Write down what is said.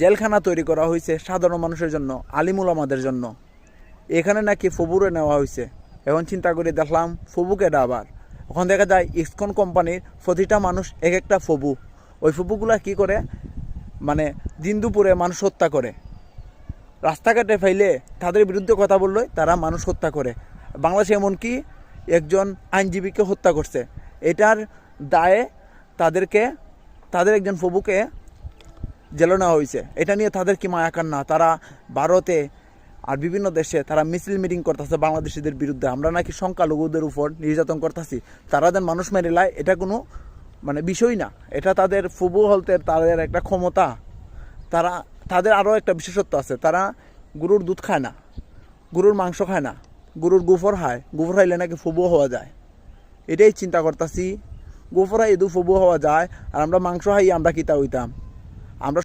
জেলখানা তৈরি করা হয়েছে সাধারণ মানুষের জন্য, আলিম উলামাদের জন্য। এখানে নাকি ফবুরে নেওয়া হয়েছে। এখন চিন্তা করে দেখলাম ফবুকে আবার ওখানে দেখা যায় ইসকন কোম্পানির প্রতিটা মানুষ এক একটা ফবু। ওই ফবুগুলা কি করে, মানে দিন দুপুরে মানুষ হত্যা করে, রাস্তাঘাটে ফেলে তাদের বিরুদ্ধে কথা বললে তারা মানুষ হত্যা করে। বাংলাদেশে এমনকি একজন আইনজীবীকে হত্যা করছে। এটার দায়ে তাদের একজন ফবুকে জেলে নেওয়া হয়েছে। এটা নিয়ে তাদের কি মায়া কান্না। তারা ভারতে আর বিভিন্ন দেশে তারা মিছিল মিটিং করতেছে বাংলাদেশিদের বিরুদ্ধে। আমরা নাকি সংখ্যালঘুদের উপর নির্যাতন করতেছি, তারা যেন মানুষ মেরে লায়, এটা কোনো মানে বিষয় না। এটা তাদের ফবু হলতে তাদের একটা ক্ষমতা। তাদের আরও একটা বিশেষত্ব আছে, তারা গরুর দুধ খায় না, গরুর মাংস খায় না, গরুর গোফর খায়। গোফর খাইলে নাকি ফবু হওয়া যায়। এটাই চিন্তা করতেছি, গোফর খাই দু ফবু হওয়া যায়, আর আমরা মাংস খাই, আমরা কিতা হইতাম।